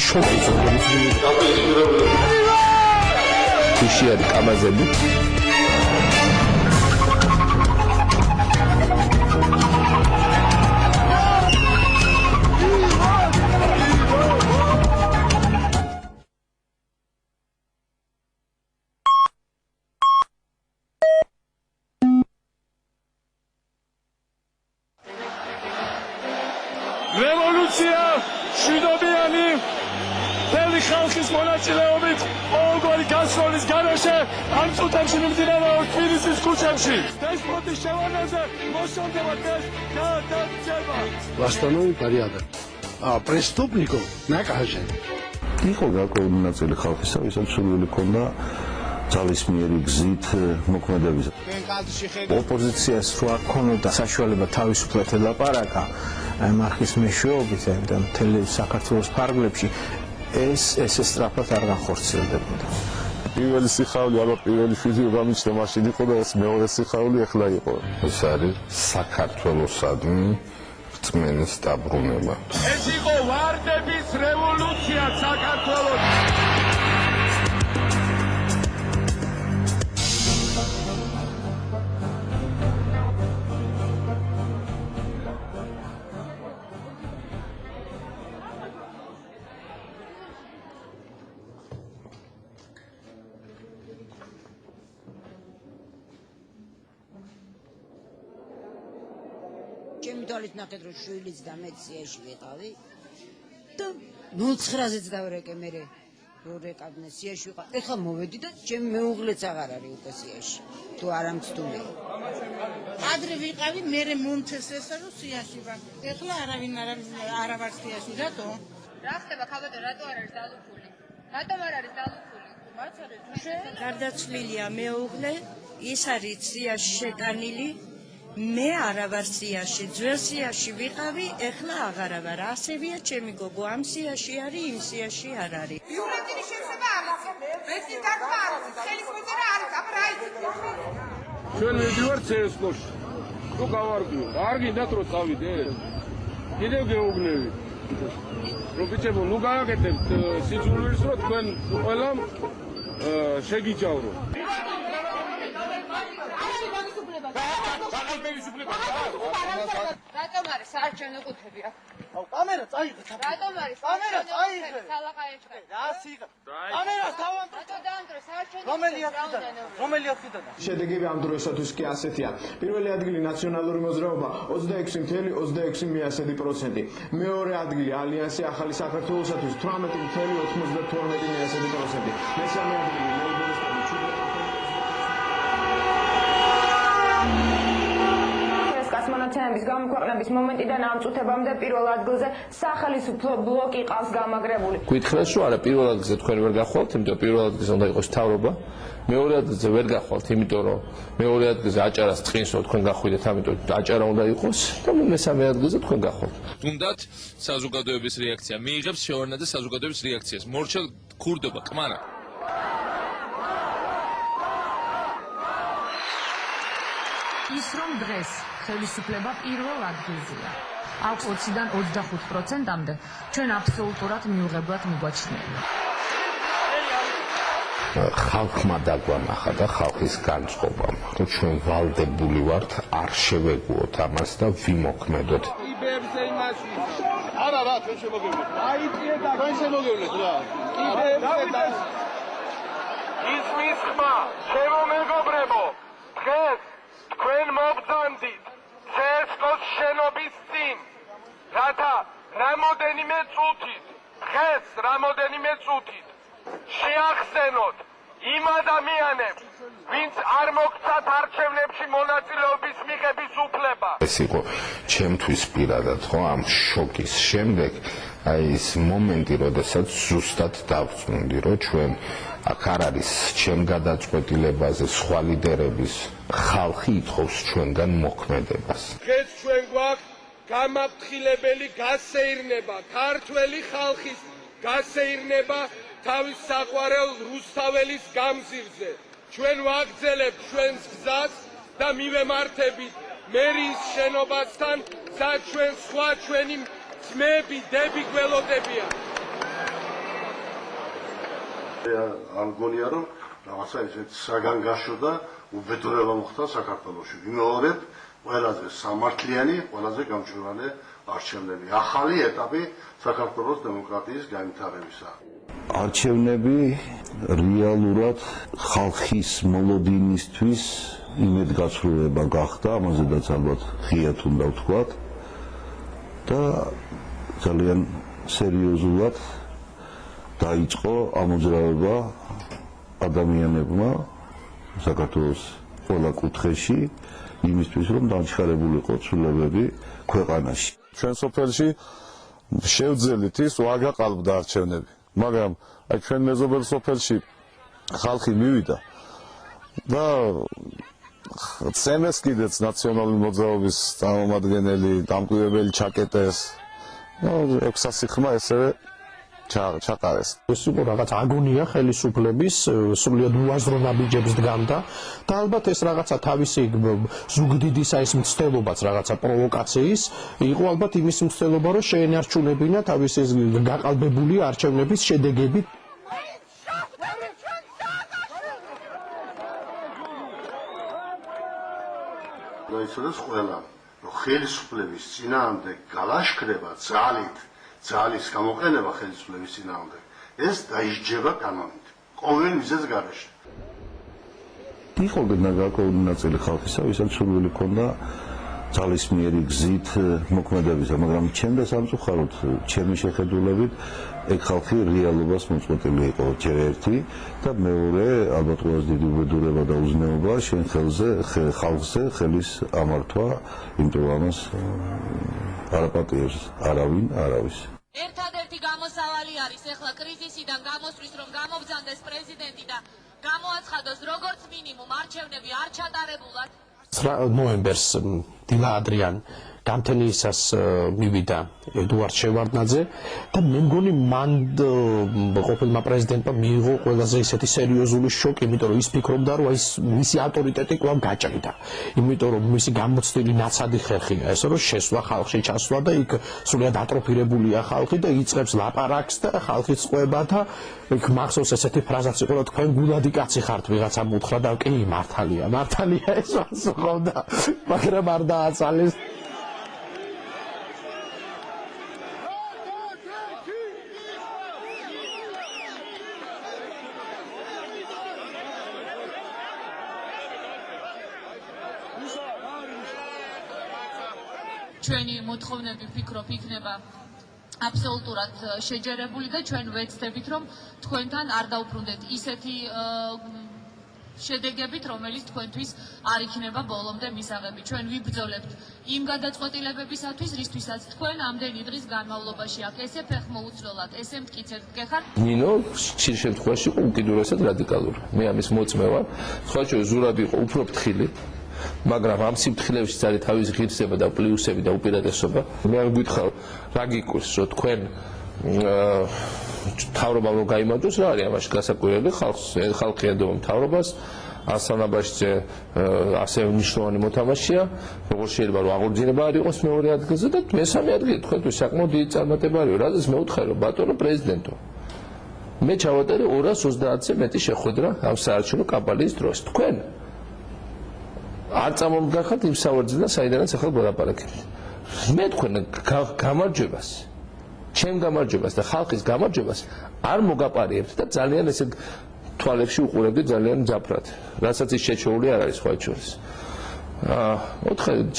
შოკის ქუშიარი კამაზები რევოლუცია მშვიდობიანი მთელი ხალხის მონაწილეობით ყოველგვარი გასროლის გარეშე ამ წუთებში მიმდინარეობს თბილისის ქუჩებში. დესპოტის შევარდნაზე მოსამდება დღეს გადაცემა. Восстановить порядок. А преступников накажем. იყო გარკვეული ნაწილი ხალხისა, ვისაც სურვილი ჰქონდა ძალისმიერი გზით მოქმედების. ოპოზიციას რო არ ქონოდა საშუალება თავისუფლად ელაპარაკა მარხის მეშვეობით და მთელი საქართველოს ფარგლებში ეს სწრაფად არ განხორციელდებოდა. პირველი სიხაული ალბათ პირველი შვიდი გამიჩნდა მაშინ იყო და ეს მეორე სიხაული ახლა იყო. ეს არის საქართველოსადმი რწმენის დაბრუნება. ეს იყო ვარდების რევოლუცია საქართველოში. ჩემი თვალით ნახეთ რომ შვილიც და მეც სიაში ვიყავი და 09-ზეც დავრეკე მე რო რეკავდნენ სიაში ვიყავ. ეხლა მოვედი და ჩემი მეუღლეც აღარ არის უკვე სიაში. თუ არ ამცდუმე. ადრე ვიყავი მე მომწეს ესა რომ სიაში ვარ. ეხლა არავინ არ ვარ სიაში. რატო? რა ხდება ქალბატონო, რატო არ არის დალუქული? რატომ არ არის დალუქული? გარდაცვლილია მეუღლე, ის არის სიაში შეტანილი. მე არა ვარ სიაში, ძველ სიაში ვიყავი, ეხლა აღარა ვარ. ასევია ჩემი გოგო, ამ სიაში არის, იმ სიაში არ არის. იურიდიული შევსება ამას. ბენზინ დაგვა არის, ხელის მოწერა არის, აბა რა იცით? ჩვენ მივდივართ CSGO-ში. თუ გავარკვიო, არ გინდათ რომ წავიდე? კიდევ გეუბნები. რომ ბიჭებო, ნუ გააკეთებთ სიძულვილს, რომ თქვენ ყველამ შეგიჯავრო. რატომ არის საარჩევნო ყუთები აქ? კამერა წაიღეთ. რატომ არის კამერა წაიღეთ. სალაყაეჭყე. რა სიღა? კამერას დავამტრო. რატო დაამტრო საარჩევნო? რომელი აქედან? შედეგები ამ დროისათვის კი ასეთია. პირველი ადგილი ნაციონალური მოძრაობა 26.26%. მეორე ადგილი ალიანსი ახალი საქართველოსათვის 18.92%. მესამე ადგილი მონაცემების გამოქვეყნების მომენტიდან ამ წუთებამდე პირველ ადგილზე სახელმწიფო ბლოკი ყავს გამაგრებული. გითხრათ რომ არა პირველ ადგილზე თქვენ ვერ გახვალთ, იმიტომ პირველ ადგილზე უნდა იყოს მთავრობა. მეორე ადგილზე ვერ გახვალთ, იმიტომ რომ მეორე ადგილზე აჭარას წინს რომ თქვენ გახვიდეთ, ამიტომ აჭარა უნდა იყოს და მესამე ადგილზე თქვენ გახვალთ. თუნდაც საზოგადოების რეაქცია მიიღებს შევარდნაძე საზოგადოების რეაქციას. მორჩილ ქურდობა, კმარა. ის რომ დღეს ხელისუფლება პირველ ადგილზეა. აქ 20-დან 25%-მდე ჩვენ აბსოლუტურად მიუღებლად მიგვაჩნია. ხალხმა დაგვანახა და ხალხის განწყობამ, რომ ჩვენ ვალდებული ვართ არ შევეგუოთ ამას და ვიმოქმედოთ. იბებზე იმაში. არა რა, ჩვენ შემოგევლეთ. აიწიე და ჩვენ შემოგევლეთ რა. იბებზე და ის მის ხმა, ჩემო მეგობრებო, დღეს თქვენ მობრძანდით CSGO-ს შენობის წინ, რათა რამოდენიმე წუთით, დღეს რამოდენიმე წუთით შეახსენოთ იმ ადამიანებს, ვინც არ მოგცათ არჩევნებში მონაწილეობის მიღების უფლება. ეს იყო ჩემთვის პირადად ხო ამ შოკის შემდეგ აი ეს მომენტი, როდესაც ზუსტად დავწუნდი, რომ ჩვენ აქ არ არის ჩემ გადაწყვეტილებაზე სხვა ლიდერების ხალხი ითხოვს ჩვენგან მოქმედებას. დღეს ჩვენ გვაქვს გამაფრთხილებელი გასეირნება, ქართველი ხალხის გასეირნება თავის საყვარელ რუსთაველის გამზირზე. ჩვენ ვაგრძელებთ ჩვენს გზას და მივემართებით მერიის შენობასთან, სადაც ჩვენ სხვა ჩვენი ძმები, დები გველოდებიან. არ მგონია რომ რაღაცა ისეთ საგანგაშო და უბედურება მოხდა საქართველოში. ვიმეორებ ყველაზე სამართლიანი, ყველაზე გამჭვირვალე არჩევნები. ახალი ეტაპი საქართველოს დემოკრატიის განვითარებისა. არჩევნები რეალურად ხალხის მოლოდინისთვის იმედგაცრუება გახდა, ამაზედაც ალბათ ღიად უნდა ვთქვათ და ძალიან სერიოზულად დაიწყო ამოძრავება ადამიანებმა საქართველოს ყველა კუთხეში იმისთვის, რომ დაჩქარებულიყო ცვლილებები ქვეყანაში. ჩვენ სოფელში შევძელით ის ვაგაყალბდა არჩევნები, მაგრამ აი ჩვენ მეზობელ სოფელში ხალხი მივიდა და წემეს კიდეც ნაციონალური მოძრაობის წარმომადგენელი, დამკვირვებელი ჩაკეტეს. 600 ხმა ესევე ჩაყარეს. ეს იყო რაღაც აგონია ხელისუფლების, სრულიად უაზრო ნაბიჯებს დგამდა და ალბათ ეს რაღაცა თავისი ზუგდიდისა ეს მცდელობაც რაღაცა პროვოკაციის იყო ალბათ იმის მცდელობა, რომ შეენარჩუნებინა თავისი ეს გაყალბებული არჩევნების შედეგები. დაიცოდეს ყველა, რომ ხელისუფლების წინააღმდეგ გალაშქრება ძალის გამოყენება ხელისუფლების წინააღმდეგ ეს დაისჯება კანონით ყოველ მიზეზს გარეშე. იყო გარკვეული ნაწილი ხალხისა, ვისაც სურვილი ჰქონდა ძალისმიერი გზით მოქმედებისა, მაგრამ ჩემ და სამწუხაროდ ჩემი შეხედულებით ეგ ხალხი რეალობას მოწყვეტილი იყო ჯერ ერთი და მეორე ალბათ ყველაზე დიდი უბედურება და უზნეობა შენ ხალხზე ხელის ამართვა, იმიტომ ამას არაპატიებს არავის. ერთადერთი გამოსავალი არის ახლა კრიზისიდან გამოსვლის, რომ გამოვძანდეს პრეზიდენტი და გამოაცხადოს როგორც მინიმუმ არჩევნები არ ჩატარებულად. ნოემბერს დილა ადრიან გამთენიისას მივიდა ედუარდ შევარდნაძე და მე მგონი მან ყოფილმა პრეზიდენტმა მიიღო ყველაზე ისეთი სერიოზული შოკი, იმიტომ რომ ის ფიქრობდა, რომ ის მისი ავტორიტეტი კვლავ გაჭრიდა. იმიტომ რომ მისი გამოცდილი ნაცადი ხერხია ეს, რომ შესვლა ხალხში ჩასვლა და იქ სრულიად ატროფირებულია ხალხი და იწყებს ლაპარაკს და ხალხის წყვება და იქ მახსოვს ესეთი ფრაზაც იყო, რომ თქვენ გულადი კაცი ხართ, ვიღაცამ უთხრა და კი მართალია ეს ვასწავლდა, მაგრამ არ დააწალეს. ჩვენი მოთხოვნები ვფიქრობ იქნება აბსოლუტურად შეჯერებული და ჩვენ ვეცდებით, რომ თქვენთან არ დავბრუნდეთ ისეთი შედეგებით, რომელიც თქვენთვის არ იქნება ბოლომდე მისაღები. ჩვენ ვიბრძოლებთ იმ გადაწყვეტილებებისათვის, რისთვისაც თქვენ ამდენი დღის განმავლობაში აქ ესე ფეხმოუცვლელად, ესე მტკიცებთ გეხართ. ნინო ხშირ შემთხვევაში იყო უკიდურესად რადიკალური. მე ამის მოწმე ვარ. სხვა შორის ზურაბ იყო უფრო ფრთხილი. მაგრამ ამ სიმთხილებში არის თავის ღირსება და პლუსები და უპირატესობა. მე არ გვითხრა რა გიკვირს, რომ თქვენ მთავრობამ რომ გაიმარჯვოს, რა არის ამაში გასაკვირველი ხალხი ედოვა მთავრობას, ასანაბაშიძე ასე მნიშვნელოვანი მოთამაშეა, როგორ შეიძლება რომ აღორძინება არ იყოს მეორე ადგილზე და მესამე ადგილი თქვენთვის საკმაოდ დიდი წარმატება არის, რადგან მე ვუთხარ რომ ბატონო პრეზიდენტო მე ჩავატარე 230-ზე მეტი შეხვედრა ამ საარჩევნო კამპანიის დროს. თქვენ არ წამომგახართ იმ სავარძიდან, საიდანაც ახლა ვლაპარაკებთ. მე თქვენ გამარჯვებას, ჩემ გამარჯვებას და ხალხის გამარჯვებას არ მოგაპარიებთ და ძალიან ესე თვალებში უყურებთ ძალიან მძაფრად. რასაც ის შეჩეული არ არის სხვა შორის.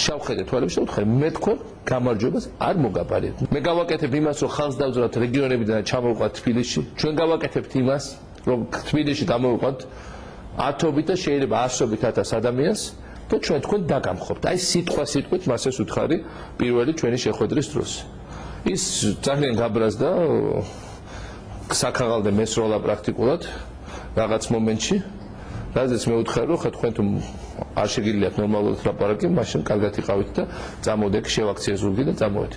შავხედე თვალებში უთხარი, მე თქვენ გამარჯვებას არ მოგაპარიებთ. მე გავაკეთებ იმას, რომ ხალხს დავძრავთ რეგიონებიდან და ჩამოვიყვანთ თბილისში. ჩვენ გავაკეთებთ იმას, რომ თბილისში გამოვიყვანთ ათობით და შეიძლება ასობით ათას ადამიანს და ჩვენ თქვენ დაგამხობთ. აი სიტყვით მას ეს უთხარი პირველი ჩვენი შეხვედრის დროს. ის ძალიან გაბრაზდა საქაღალდე მესროლა პრაქტიკულად რაღაც მომენტში, რადგან მე ვუთხარი, რომ თქვენ თუ არ შეგიძლიათ ნორმალურად ლაპარაკი, მაშინ კარგად იყავით და წამოდեք შევაქციე ზურგი და წამოვეთ.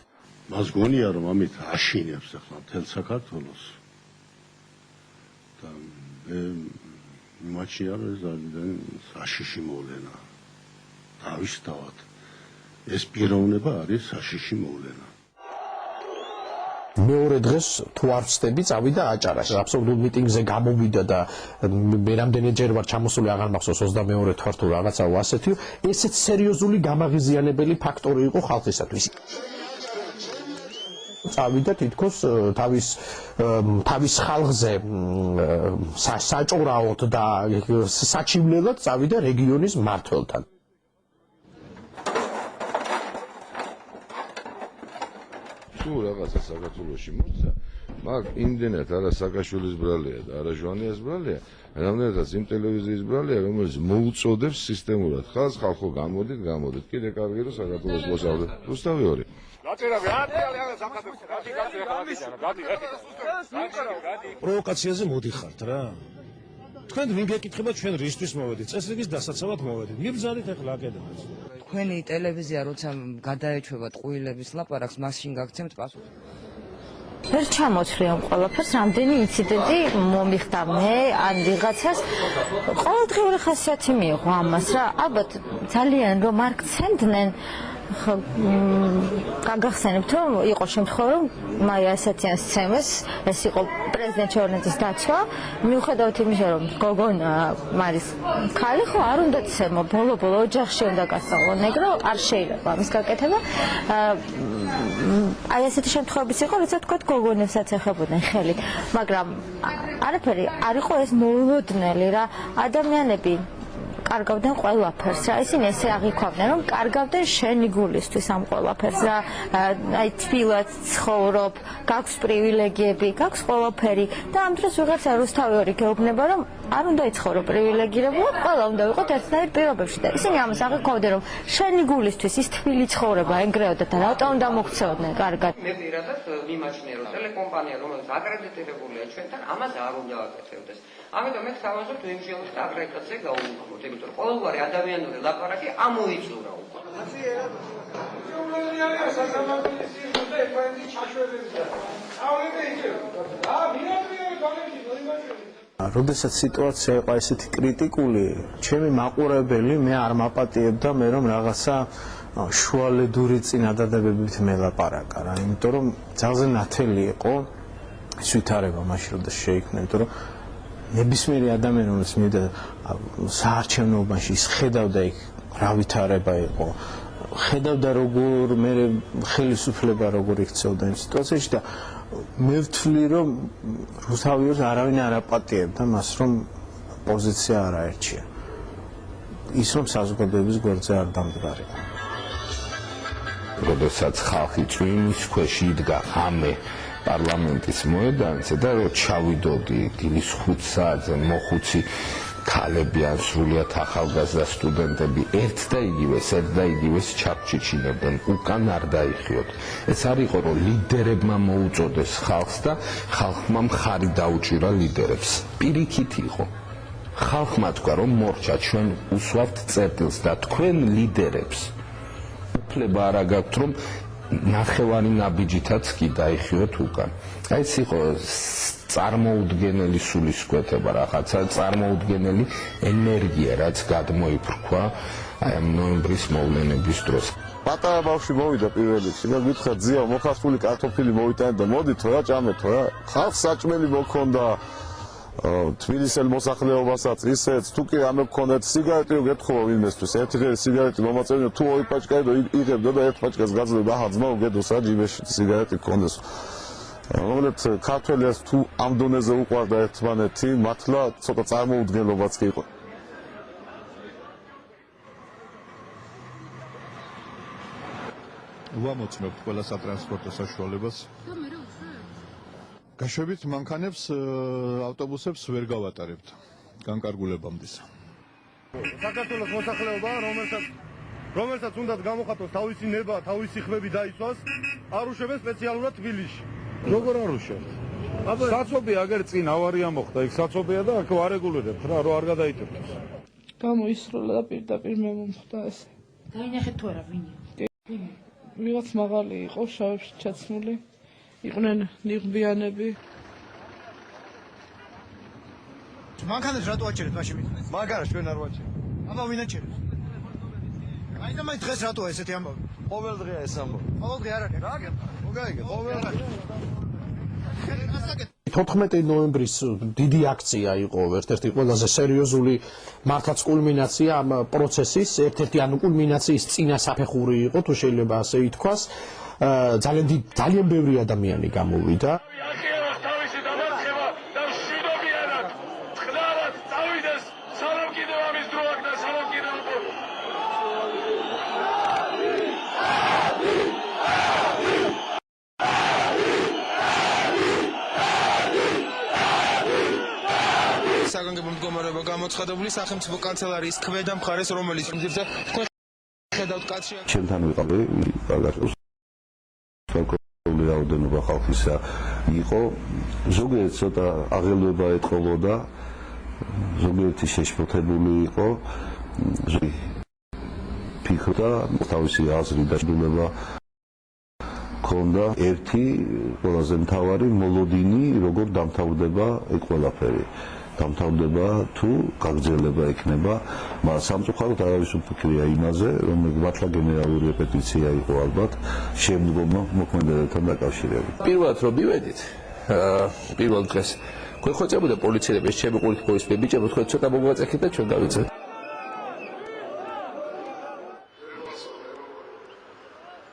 მას გონია რომ ამით აშინებს ახლა მთელ საქართველოს. და მაჩია რომ ძალიან საშიში მოვლენა. დავისთავად ეს პიროვნება არის საშიში მოვლენა. მეორე დღეს თუ არ ვწდები წავიდა აჭარაში აბსოლუტურ მიტინგზე გამოვიდა და მე რამდენჯერ ვარ ჩამოსული აღარ მახსოვს 22 თვარ თუ რაღაცაო ასეთიო ესეც სერიოზული გამაღიზიანებელი ფაქტორი იყო ხალხისათვის წავიდა თითქოს თავის ხალხზე საჭურაოდ და საჩივლელად წავიდა რეგიონის მმართველთან თუ რაღაცა საქართველოში მოხდა, მაგ იმდენად არა სააკაშვილის ბრალია და არა ჟვანიას ბრალია, რამდენადაც იმ ტელევიზიის ბრალია, რომელიც მოუწოდებს სისტემურად ხალხს, ხალხო გამოდით, კიდე კარგი რომ საქართველოს მოსავლეთ. რუსთავი 2. პროვოკაციაზე მოდიხართ რა. თქვენ ვინ გეკითხება ჩვენ რისთვის მოვედით? წესრიგის დასაცავად მოვედით. მიბრძანით ახლა აკადემიას. თქვენი ტელევიზია როცა გადაეჩვევა ტყუილების ლაპარაკს, მაშინ გაგცემთ პასუხი. ვერ ჩამოთვლი ამ ყველაფერს, რამდენი ინციდენტი მომიხდა მე ან ვიღაცას. ყოველდღიური ხასიათი მიიღო ამას რა. ალბათ ძალიან რომ არ გცემდნენ გაგახსენებთ რომ იყო შემთხვევა რომ მაია ასათიანს ცემეს ეს იყო პრეზიდენტ შევარდნაძის დაცვა მიუხედავად იმისა რომ გოგონა მარის ქალი ხო არ უნდა ცემო ბოლო ოჯახში უნდა გასწავლო ნეგრო არ შეიძლება ამის გაკეთება აი ასეთი შემთხვევებიც იყო როცა თქვა გოგონებსაც ეხებოდნენ ხელით მაგრამ არაფერი არ იყო ეს მოულოდნელი რა ადამიანები კარგავდნენ ყველაფერს რა ისინი ესე აღიქვამდნენ რომ კარგავდნენ შენი გულისთვის ამ ყველაფერს რა აი თბილად ცხოვრობ გაქვს პრივილეგიები გაქვს ყველაფერი და ამ დროს ვიღაც რუსთავი 2 გეუბნება რომ არ უნდა იცხოვრო პრივილეგირებულად ყველა უნდა ვიყოთ ერთნაირ პირობებში და ისინი ამას აღიქვამდნენ რომ შენი გულისთვის ის თბილი ცხოვრება ეგრეოდა და რატომ უნდა მოქცეოდნენ კარგად მე პირადად მიმაჩნია რომ ტელეკომპანია რომელიც აკრედიტებულია ჩვენთან ამას არ უნდა აკეთებდეს ამიტომ მე თავაზობ თუ იმჟელოს და აკრედიტაცია გაუუქმოთ იმიტომ რომ ყოველგვარი ადამიანური ლაპარაკი ამოიწურა უკვე როდესაც სიტუაცია იყო ესეთი კრიტიკული, ჩემი მაყურებელი მე არ მაპატიებდა მე რომ რაღაცა შუალედური წინადადებებით მელაპარაკა რა, იმიტომ რომ ძალზე ნათელი იყო ეს ვითარება მაშინ როდესაც შეიქმნა, იმიტომ რომ ნებისმიერი ადამიანი რომელიც მივიდა საარჩევნოობაში ის ხედავდა იქ რა ვითარება იყო ხედავდა როგორ მე ხელისუფლება როგორ იქცეოდა იმ სიტუაციაში და მე ვთვლი რომ რუსთავიოს არავინ არ აპატიებდა მას რომ პოზიცია არ აერჩია ის რომ საზოგადოების გვერდზე არ დამდგარიყო როდესაც ხალხი წვიმის ქვეშ იდგა ხამე პარლამენტის მოედანზე და რომ ჩავიდოდი დილის 5 საათზე მოხუცი ქალები ან სრულიად ახალგაზრდა სტუდენტები ერთ და იგივეს ჩაფჩიჩინებდნენ უკან არ დაიხიოთ ეს არ იყო რომ ლიდერებმა მოუწოდეს ხალხს და ხალხმა მხარი დაუჭირა ლიდერებს პირიქით იყო ხალხმა თქვა რომ მორჩა ჩვენ უსვავთ წერტილს და თქვენ ლიდერებს უფლება არ აგაქვთ რომ ნახევარი ნაბიჯითაც კი დაიხიოთ უკან აი ეს იყო წარმოუდგენელი სულისკვეთება რაღაცა წარმოუდგენელი ენერგია რაც გადმოიფრქვა აი ამ ნოემბრის მოვლენების დროს პატარა ბავშვი მოვიდა პირველ რიგში და გითხრა ძია მოხასული კარტოფილი მოვიტანეთ და მოდით რა ჭამეთ რა ხალხს საჭმელი მოქონდა თბილისელ მოსახლეობასაც ისეც თუ კი ამ მქონდეთ სიგარეტი გეთხოვა ვინმესთვის ერთი ღერი სიგარეტი მომაწევინო თუ ორი პაჭკა იღებდა და ერთ პაჭკას გაძლევდა ახალ უგედოს რა ჯიბეში სიგარეტი გქონდეს რომელიც ქართველებს თუ ამ დონეზე უყვარდა ერთმანეთი მართლა ცოტა წარმოუდგენლობაც კი იყო ვამოწმებთ ყველა სატრანსპორტო საშუალებას გაშვებით მანქანებს ავტობუსებს ვერ გავატარებთ განკარგულებამდე საქართველოს მოსახლეობა რომელსაც უნდათ გამოხატოს თავისი ნება თავისი ხმები დაიცვას არ უშვებენ სპეციალურად თბილისში როგორ არ უშვებთ საცობი აგერ წინ ავარია მოხდა იქ საცობია და აქ ვარეგულირებთ რა რომ არ გადაიტევდეს გამოისროლა და პირდაპირ მე მომხდა ეს დაინახეთ თუ არა ვინი ვიღაც მაღალი იყო შავებში ჩაცმული იყვნენ ნიღბიანები მანქანებს რატო აჩერეთ მაშინ მითხნეს მაგარას ჩვენ არ ვაჩერეთ აბა ვინ აჩერებს აი და მაინც დღეს რატო ესეთი ამბავი ყოველ დღეა ეს ამბავი ყოველ დღე არ არის რა გეტყვი მოგაიგე ყოველ დღე 14 ნოემბრის დიდი აქცია იყო ერთ-ერთი ყველაზე სერიოზული მართლაც კულმინაცია ამ პროცესის, ერთ-ერთი ანუ კულმინაციის წინა საფეხური იყო, თუ შეიძლება ასე ითქვას. ძალიან ბევრი ადამიანი გამოვიდა. საგანგებო მდგომარეობა გამოცხადებული სახელმწიფო კანცელარიის ქვედა მხარეს, რომელიც მძიმე თქვენ ხედავთ კაცი ჩემთან ვიყავი აგაროს რაოდენობა ხალხისა იყო ზოგიერთ ცოტა აღელვება ეთყობოდა ზოგიერთი შეშფოთებული იყო ფიქრობდა თავისი აზრი და შეგულება ქონდა ერთი ყველაზე მთავარი მოლოდინი როგორ დამთავრდება ეს ყველაფერი დამთავრდება თუ გაგრძელება ექნება, მაგრამ სამწუხაროდ არავის უფიქრია იმაზე, რომ მართლა გენერალური რეპეტიცია იყო ალბათ შემდგომ მოქმედებებთან დაკავშირებით. პირველად რომ მივედით, პირველ დღეს გვეხვეწებოდა პოლიციელები, ჩემი ყურით მოისმე ბიჭებო, თქვენ ცოტა მოგვაწექეთ და ჩვენ გავიწევთ.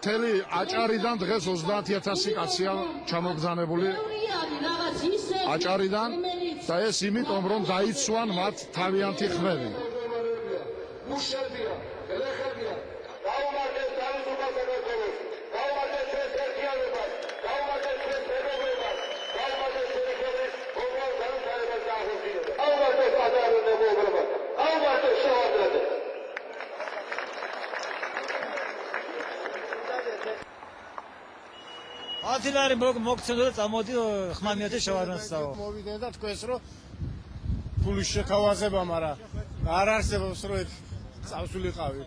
მთელი აჭარიდან დღეს 30000 კაცია ჩამოგზანებული აჭარიდან და ეს იმიტომ რომ დაიცვან მათ თავიანთი ხმები. ათილარი მოგცემდა და წამოდი ხმამიათე შევარნასაო. მოვიდნენ და თქვენს რომ ფულის შეკავაზება, მაგრამ არ არსებობს რომ წავსულიყავი.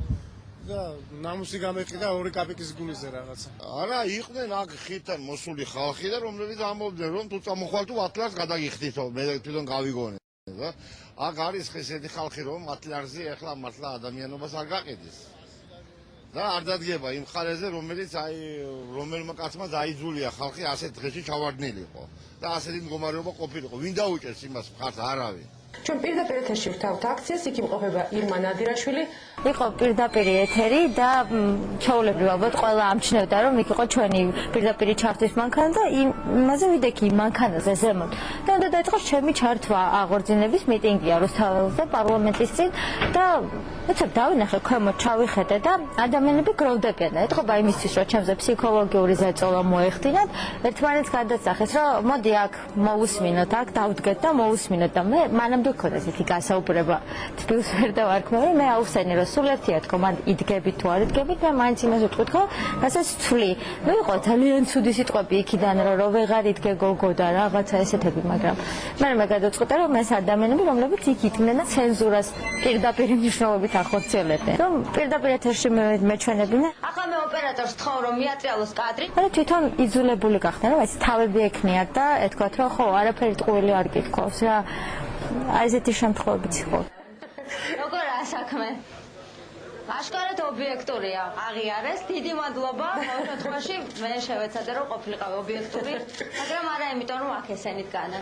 და ნამუსი გამეყიდა 2 კაპიკის გულზე რაღაცა. არა, იყვნენ აქ ხითან მოსული ხალხი და რომლებიც ამბობდნენ რომ თუ წამოხვალ თუ 10 ლარს გადაგიხდითო, მე თვითონ გავიგონე და აქ არის ესეთი ხალხი რომ 10 ლარზე ახლა მართლა ადამიანობას არ გაყიდის. და არ დადგება იმ ხარეზე, რომელიც რომელმა კაცმა დაიძულია ხალხი ასეთ დღეში ჩავარდნილიყო და ასეთი მდგომარეობა ყოფილიყო. ვინ დაუჭერს იმას მხარს? არავინ. ჩვენ პირდაპირ ეთერში ვთავთ აქციას, იქ იმყოფება ირმა ნადირაშვილი. იყო პირდაპირ ეთერი და ჩაოლებრივ ალბათ ყველა ამჩნევდა რომ იქ იყო ჩვენი პირდაპირ ჩართვის მანქანა და იმაზე ვიდექი მანქანაზე ზემოთ. და უნდა დაიწყოს ჩემი ჩართვა აღორძინების მიტინგია რუსთაველზე პარლამენტის წინ და უცებ დავინახე ქვემოთ ჩავიხედე და ადამიანები გროვდებიან. ეთქობა იმისთვის რომ ჩემზე ფსიქოლოგიური ზეწოლა მოეხდინათ, ერთმანეთს გადასახეს რომ მოდი აქ მოусმინოთ, აქ დავდგეთ და მოусმინოთ და მე მანამდე მქონდა ესეთი გასაუბრება. თბილს ვერ დავარქმევი, მე აუხსენი რომ სულ ერთია თქო, მან იდგებით თუ არ იდგებით და მაინც იმას ვთქვით, რომ რასაც ვთვლი. ნუ იყო ძალიან ცუდი სიტყვები იქიდან რომ ვეღარ იდგე გოგო და რაღაცა ესეთები, მაგრამ მე გადავწყვიტე რომ ეს ადამიანები რომლებიც იქ იდგნენ და ცენზურას პირდაპირ მნიშვნელობით ახორციელებდნენ. რომ პირდაპირ ეთერში მეჩვენებინა. ახლა მე ოპერატორს თხოვ რომ მიატრიალოს კადრი. მაგრამ თვითონ იძულებული გახდნენ რომ ეს თავები ექნიათ და ეთქვათ რომ ხო, არაფერი ტყუილი არ გითხოვს რა. აი ესეთი შემთხვევებიც იყო. როგორაა საქმე? აშკარად ობიექტურია, აღიარეს. დიდი მადლობა. ყოველ შემთხვევაში მე შევეცადე რომ ყოფილიყავი ობიექტური, მაგრამ არა იმიტომ რომ აქ ესენი დგანა.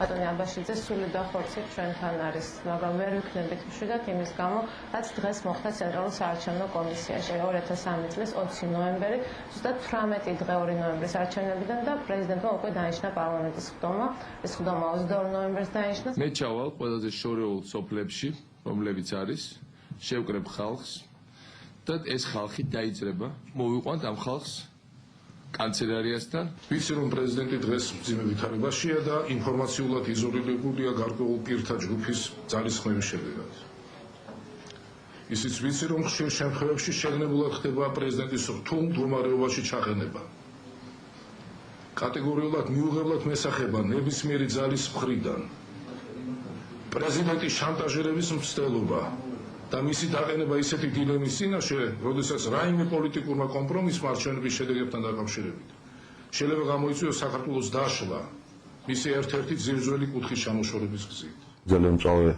ბატონი აბაშიძე სული და ხორცით ჩვენთან არის, მაგრამ ვერ ვიქნებით მშვიდად იმის გამო, რაც დღეს მოხდა ცენტრალურ საარჩევნო კომისიაში 2003 წლის 20 ნოემბერი, ზუსტად 18 დღე 2 ნოემბრის არჩევნებიდან და პრეზიდენტმა უკვე დანიშნა პარლამენტის ხდომა. ეს ხდომა 22 ნოემბერს დანიშნა. მე ჩავალ ყველაზე შორეულ სოფლებში, რომლებიც არის, შევკრებ ხალხს და ეს ხალხი დაიძრება, მოვიყვანთ ამ ხალხს კანცელარიასთან. ვიცი რომ პრეზიდენტი დღეს მძიმე ვითარებაშია და ინფორმაციულად იზოლირებულია გარკვეულ პირთა ჯგუფის ძალისხმევის შედეგად. ისიც ვიცი რომ ხშირ შემთხვევებში შეგნებულად ხდება პრეზიდენტის რთულ მდგომარეობაში ჩაყენება. კატეგორიულად მიუღებლად მესახება ნებისმიერი ძალის მხრიდან პრეზიდენტის შანტაჟირების მცდელობა და მისი დაყენება ისეთი დილემის წინაშე, როდესაც რაიმე პოლიტიკურმა კომპრომისმა არჩევნების შედეგებთან დაკავშირებით შეიძლება გამოიწვიოს საქართველოს დაშლა მისი ერთ-ერთი ძირძველი კუთხის ჩამოშორების გზით. ძალიან მწვავე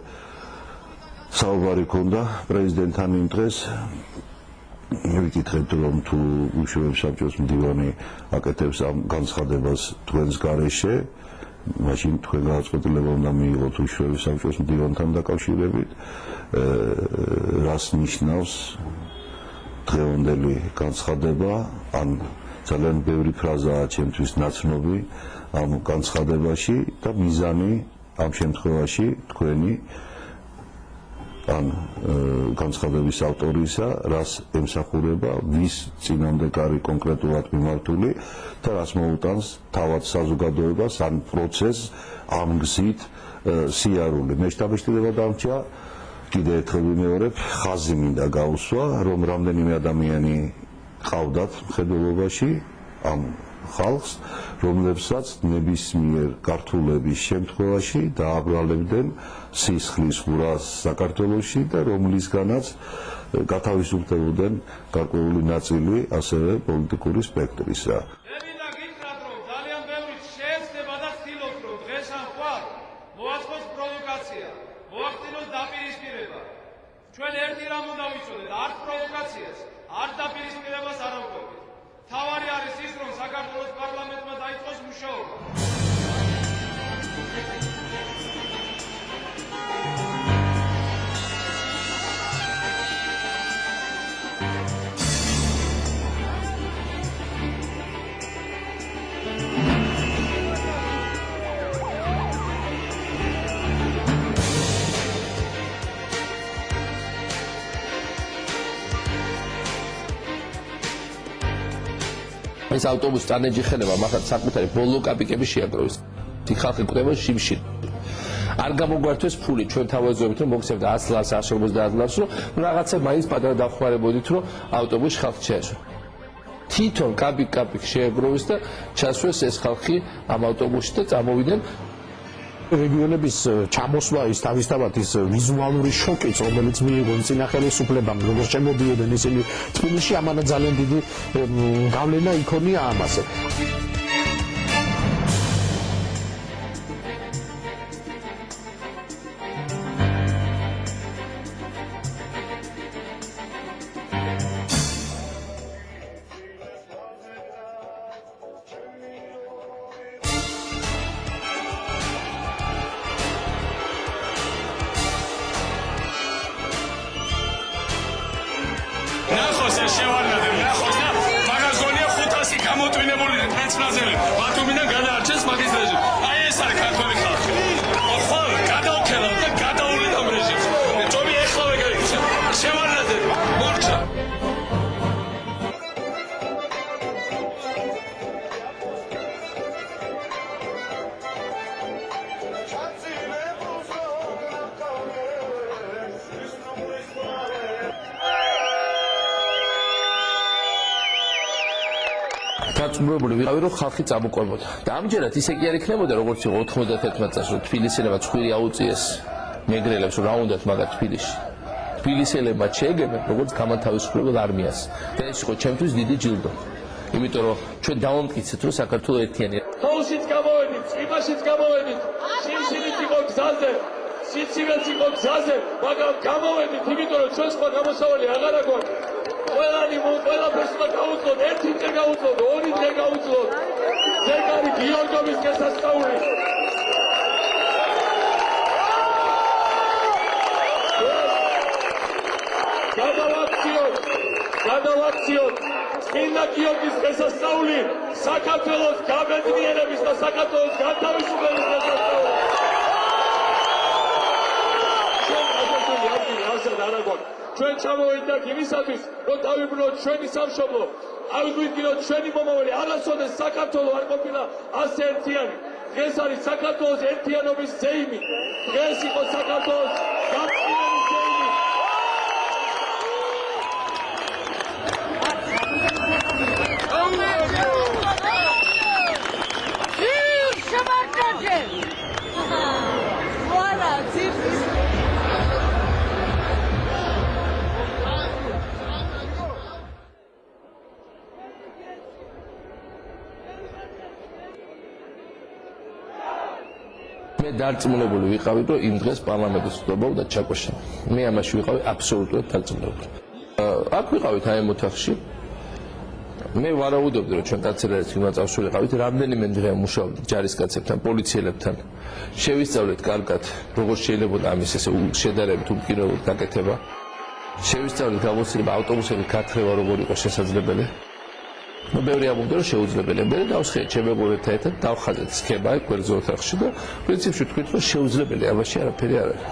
საუბარი ქონდა პრეზიდენტთან იმ დღეს. ვიკითხეთ რომ თუ უშუალოდ საბჭოს მდივანი აკეთებს ამ განცხადებას თქვენს გარეშე, მაშინ თქვენ გადაწყვეტილება უნდა მიიღოთ უშუალოდ საბჭოს მდივანთან დაკავშირებით, რას ნიშნავს დღევანდელი განცხადება, ან ძალიან ბევრი ფრაზაა ჩემთვის ნაცნობი ამ განცხადებაში და მიზანი ამ შემთხვევაში თქვენი ან განცხადების ავტორისა, რას ემსახურება, ვის წინამდე არის კონკრეტულად მიმართული და რას მოუტანს თავად საზოგადოებას ან პროცესს ამ გზით სიარული. მე შთაბეჭდილება დამრჩა, კიდე ერთხელ ვიმეორებ, ხაზი მინდა გაუსვა, რომ რამდენიმე ადამიანი ყავდათ მხედველობაში ამ ხალხს, რომლებსაც ნებისმიერ გართულების შემთხვევაში დააბრალებდნენ სისხლის ხურას საქართველოში და რომლისგანაც გათავისუფლებდნენ გარკვეული ნაწილი ასევე პოლიტიკური სპექტრისა. ჩვენ ერთი რამ უნდა ვიცოდეთ, არც პროვოკაციას, არც დაპირისპირებას არ ვყვებით. თავარი არის ის, რომ საქართველოს პარლამენტმა დაიწყოს მუშაობა. ეს ავტობუსი წანეჯიხელება მაგათ საკუთარი ბოლო კაპიკები შეაგროვეს. იქ ხალხი კვდება შიმშილ. არ გამოგვართვეს ფული ჩვენ თავაზობთ რომ მოგცემთ 100 ლარს 150 ლარს რომ რაღაცა მაინც პატარა დახმარებოდით რომ ავტობუსი ხალხი შეეშვა. თვითონ კაპიკ შეაგროვეს და ჩასვეს ეს ხალხი ამ ავტობუსში და წამოვიდნენ რეგიონების ჩამოსვლა ის თავისთავად ის ვიზუალური შოკიც, რომელიც მიიღო წინა ხელისუფლებამ, როგორც შემოდიოდნენ ისინი თბილისში, ამანა ძალიან დიდი გავლენა იქონია ამაზე. ნახოს ეს შევარდნადე, ნახოს და მაგას გონია 500 გამოტვინებული ტრანსფერზე. ბათუმიდან გადაარჩენს მაგის რეჟიმი. აი ეს არის ქართული ხალხი. ხო, გადავქელავ და გადავლით ამ რეჟიმს. ჯობი ეხლავე გაიქცა. შევარდნადე, მორჩა. დაწუნებული ვიყავი რომ ხალხი წამოყვებოდა. და ამჯერად ისე კი არ იქნებოდა როგორც იყო 91 წელს რომ თბილისელებმა ცხვირი აუწიეს მეგრელებს რომ რა უნდათ მაგათ თბილისში. თბილისელებმა შეეგებნენ როგორც გამათავისუფლებელ არმიას. და ეს იყო ჩემთვის დიდი ჯილდო. იმიტომ რომ ჩვენ დავამტკიცეთ რომ საქართველო ერთიანია. თოვლშიც გამოვედით, წვიმაშიც გამოვედით, შიმშილიც იყო გზაზე, სიცივეც იყო გზაზე, მაგრამ გამოვედით, იმიტომ რომ ჩვენ სხვა გამოსავალი აღარ აგვაქვს. ყველაფერს უნდა გაუძლოთ, ერთი დღე გაუძლოთ, ორი დღე გაუძლოთ. ეგ არის გიორგოვის გასასწაული. გადავაქციოთ წმინდა გიორგის გასასწაული, საქართველოს გაბედნიერების და საქართველოს განთავისუფლების გასასწაული. ჩვენ ადამიანები ადგილი ასად არ აგვაქვს. ჩვენ ჩამოვიდეთ იმისათვის, რომ დავიბრუნოთ ჩვენი სამშობლო, ავიგვიდგინოთ ჩვენი მომავალი. არასოდეს საქართველო არ ყოფილა ასე ერთიანი. დღეს არის საქართველოს ერთიანობის ზეიმი. დღეს იყო საქართველოს გამწირების ზეიმი. მე დარწმუნებული ვიყავი, რომ იმ დღეს პარლამენტის უდაბაო და ჩაკვეშა. მე ამაში ვიყავი აბსოლუტურად დარწმუნებული. აქ ვიყავით აი ამ ოთახში. მე ვარაუდობდი, რომ ჩვენ კანცელარიას უნდა წავშურიყავით, რამდენიმე დღე მუშაობდით ჯარისკაცებთან, პოლიციელებთან. შევისწავლეთ კარგად, როგორ შეიძლება ამის ესე შედარებით უმკირველად გაკეთება. შევისწავლეთ გამოცდილება ავტობუსების გათხრება როგორ იყო შესაძლებელი. ნუ ბევრი ამბობდა რომ შეუძლებელია. მე დავსხეთ ჩემეგობრებთან ერთად დავხაზეთ სქემა გვერდზე ოთახში და პრინციპში ვთქვით რომ შეუძლებელია, ამაში არაფერი არ არის.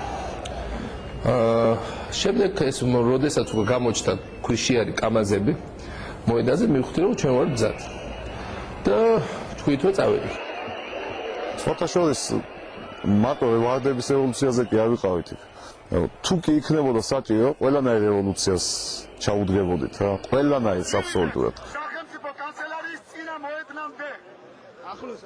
შემდეგ ეს როდესაც უკვე გამოჩნდა ქვიშიარი კამაზები მოედანზე მივხვდი რომ ჩვენ ვართ მზად. და თქვით რომ წავედით. ფოტოშოპის მარტო ვარდების რევოლუციაზე კი არ ვიყავით იქ. თუ კი იქნებოდა საჭირო, ყველანაირ რევოლუციას ჩაუდგებოდით რა. ყველანაირ აბსოლუტურად. ახლოს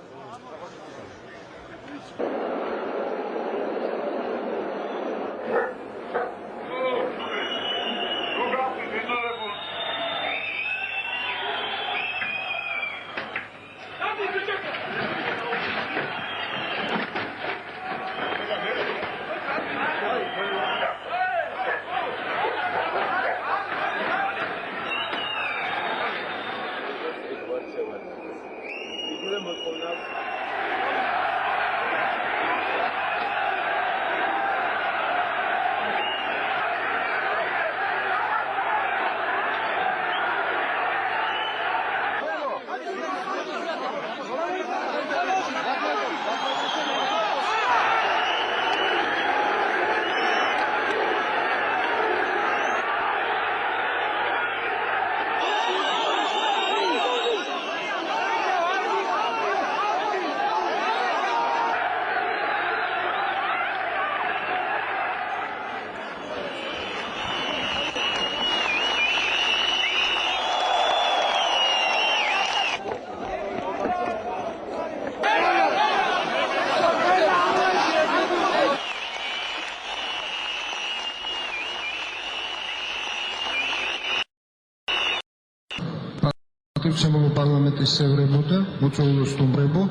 პატივცემულო პარლამენტის წევრებო და მოწვეულო სტუმრებო,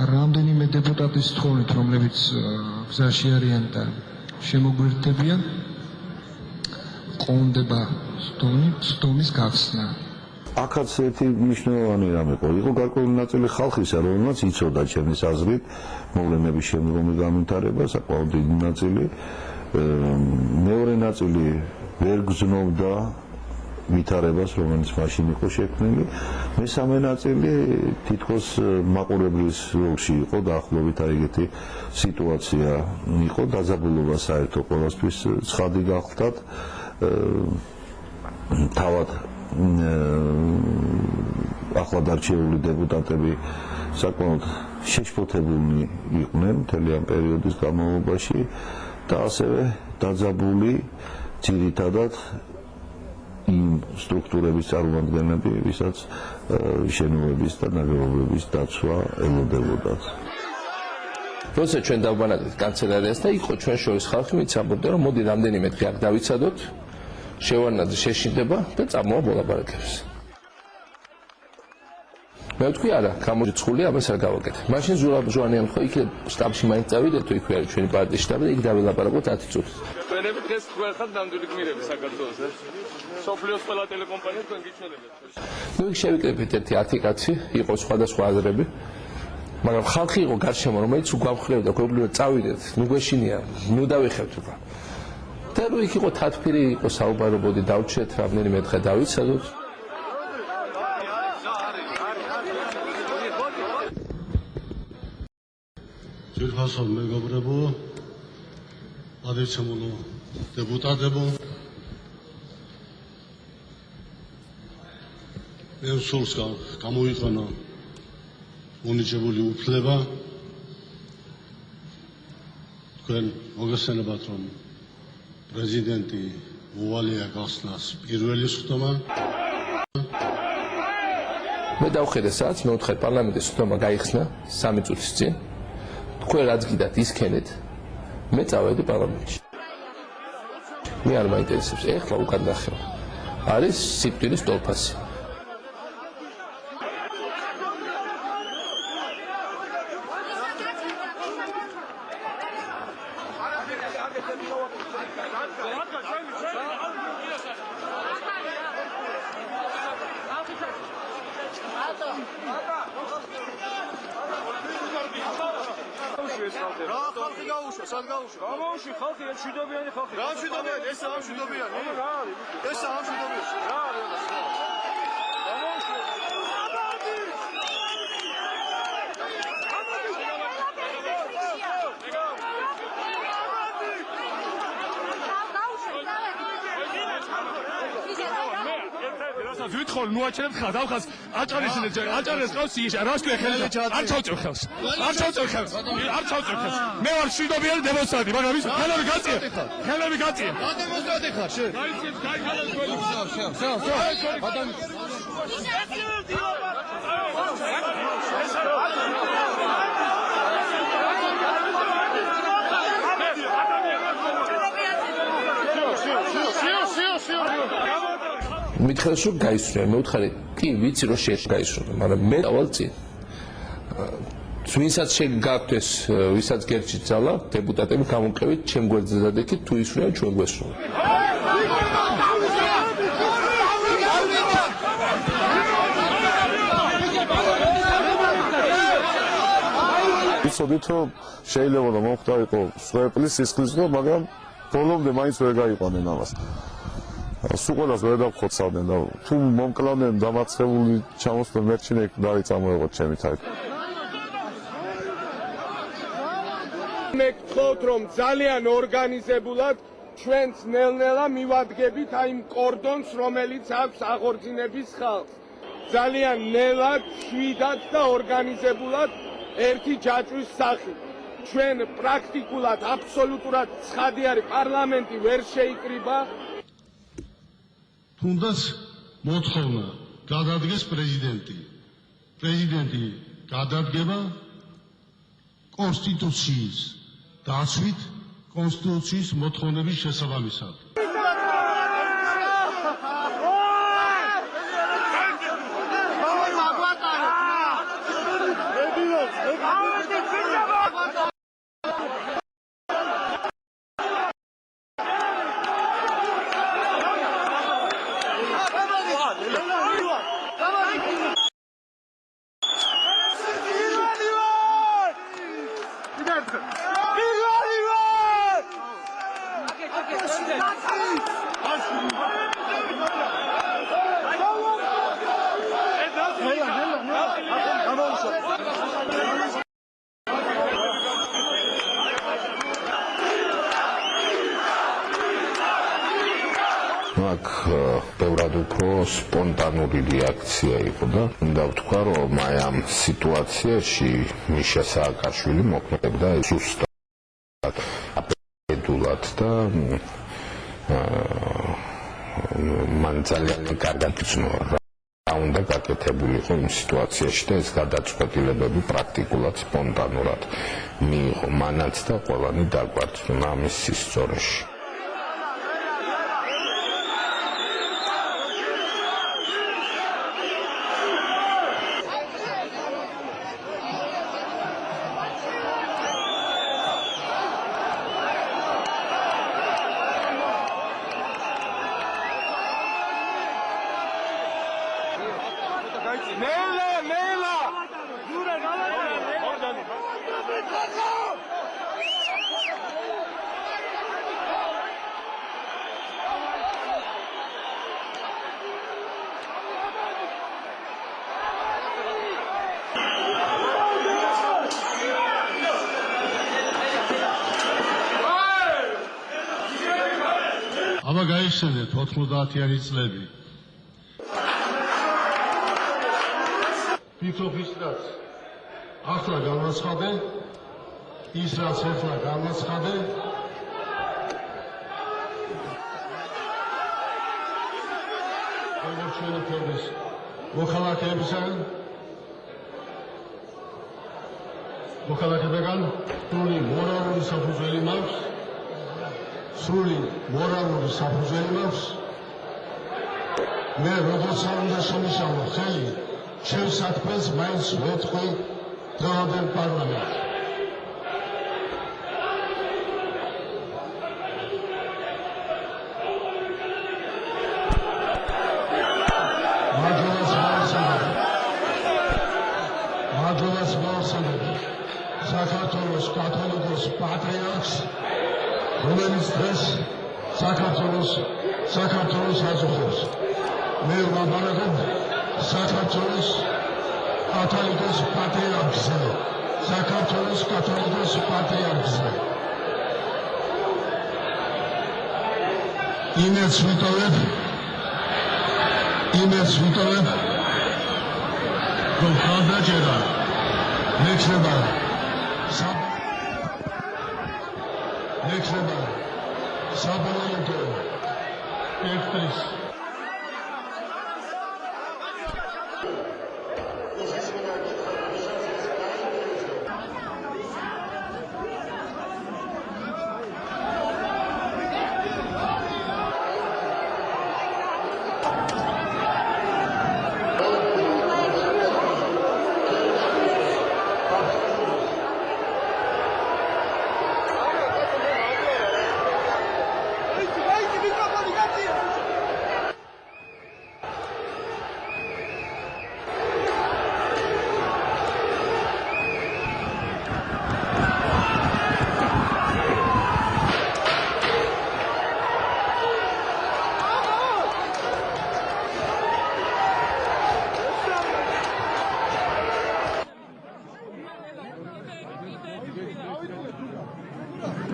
რამდენიმე დეპუტატის თხოვნით, რომლებიც გზაში არიან და შემოგვირთებიან, ყოლდება სდომის გახსნა. აქაც ერთი მნიშვნელოვანი რამე იყო გარკვეული ნაწილი ხალხისა, რომელმაც იცოდა ჩემის აზრით მოვლენების შემდგომი განვითარება, საკმაოდ დიდი ნაწილი. მეორე ნაწილი ვერ გრძნობდა ვითარებას, რომელიც მაშინ იყო შექმნილი. მესამე ნაწილი თითქოს მაყურებლის როლში იყო, დაახლოებით აი ეგეთი სიტუაცია იყო, დაძაბულობა საერთო ყველასთვის ცხადი გახლდათ. თავად ახლად არჩეული დეპუტატები საკმაოდ შეშფოთებულნი იყვნენ მთელი ამ პერიოდის განმავლობაში და ასევე დაძაბული ძირითადად იმ სტრუქტურების წარმომადგენლები, ვისაც შენობების და ნაგებობების დაცვა ელოდებოდათ. როცა ჩვენ დავგვანაგდეთ კანცელარიას და იყო ჩვენ შორის ხალხი, ვინც ამბობდა, რომ მოდი რამდენიმე დღე აქ დავიცადოთ, შევარნაძე შეშინდება და წამოვა მოლაპარაკებს. მე ვთქვი არა, გამოიცხული ამას არ გავაკეთებ. მაშინ ზურაბ ჟვანიანი ხო იქ შტაბში მაინც წავიდეთ, თუ იქ არის ჩვენი პარტიის შტაბი და იქ დავილაპარაკოთ 10 წუთით. ჩვენები დღეს ხვალხად ნამდვილი გმირები საქართველოს, სოფლიოს ყველა ტელეკომპანია თქვენ გიჩვენებთ. ნუ იქ შევიკრებეთ ერთი 10 კაცი, იყო სხვადასხვა აზრები. მაგრამ ხალხი იყო გარშემო, რომელიც უგვამხლებდა, გვეუბნება წავიდეთ, ნუ გვეშინია, ნუ დავიხევთ უკვე. და რო იქ იყო თათფირი, იყო საუბარობოდი, დავჩეთ, რამდენიმე დღე დავიცადოთ. ძირფასო მეგობრებო, პატივცემულო დეპუტატებო, მე სულს გამოიყენა უნიჭებული უფლება თქვენ მოგესალმებათ, რომ პრეზიდენტი უვალია გახსნას პირველი სხდომა. მე დავხედე საათს, მე ვთხარ პარლამენტის სხდომა გაიხსნა 3 წუთის წინ. თქვენ რაც გიდათ ისქენეთ, მე წავედი პარლამენტში. მე არ მაინტერესებს, ეხლა უკან დახევა. არის სიკვდილის ტოლფასი. ეს ხალხი? რა ხალხი გაუშვა, სად გაუშვა? გამოუში ხალხი, ეს მშვიდობიანი ხალხი. რა მშვიდობიანი? ეს არ მშვიდობიანი. რა არის? ეს არ მშვიდობიანი. რა არის? გამოუში. ვითხოვ მოაჩერებ ხალხს ავხას აჭარეს ყავს ის რას ქვია ხელს არ ჩავწევ ხელს მე ვარ მშვიდობიანი დემონსტრანტი მაგრამ ის ხელები გაწია რა დემონსტრანტი ხარ შენ გაიცეთ გაიგალეს თქვენი მითხარ რომ გაისვრია მე ვთხარი კი ვიცი რომ გაისვრა მაგრამ მე დავალ წინ ვინცაც შეგაქვთ ეს ვისაც გერჩი ძალა დეპუტატები გამოვყევით ჩემ გვერდზე დადექით თუ ისვრიან ჩვენ გვესროლა ვიცოდით რომ შეიძლება რომ მომხდარიყო სვეპლის სისხლისღვრა მაგრამ ბოლომდე მაინც ვერ გაიყვანენ ამას სულ ყველას ვერ დავხოცავდნენ და თუ მომკლავდნენ დამარცხებული ჩამოსვლა მერჩინე დაიწამოეღოთ ჩემი თაით მე გთხოვთ რომ ძალიან ორგანიზებულად ჩვენც ნელ-ნელა მივადგებით აი იმ კორდონს რომელიც აქვს აღორძინების ხალხს ძალიან ნელად შვიდად და ორგანიზებულად ერთი ჯაჭვის სახით ჩვენ პრაქტიკულად აბსოლუტურად ცხადი არის პარლამენტი ვერ შეიკრიბა თუნდაც მოთხოვნა გადადგეს პრეზიდენტი გადადგება კონსტიტუციის დაცვით კონსტიტუციის მოთხოვნების შესაბამისად აქ ბევრად უფრო სპონტანური რეაქცია იყო და უნდა ვთქვა რომ აი ამ სიტუაციაში მიშა სააკაშვილი მოქმედებდა ზუსტად აბედულად და მან ძალიან კარგად იცნო რა უნდა გაკეთებულიყო იმ სიტუაციაში და ეს გადაწყვეტილებები პრაქტიკულად სპონტანურად მიიღო მანაც და ყველანი დაგვარცხნა ამის სისწორეში აბა გაიხსენეთ 90-იანი წლები. ფიქრობ ის რაც ახლა განაცხადე, ის რაც ახლა განაცხადე, ჩვენების მოხალხეებისგან სრული მორალური საფუძველი მაქვს, მე როგორც უნდა შემიშალო ხელი, ჩემ საქმეს მაინც ვეთქვი დღევანდელ პარლამენტს. საქართველოს პატრიარქს, რომელიც დღეს საქართველოს აზრხობს. მე ვაბარებებ საქართველოს კათოლიკოს პატრიარქზე, საქართველოს კათოლიკოს პატრიარქზე. იმედს ვიტოვებ, რომ ხალხაჯერა ნექნება საბოლოო ერთის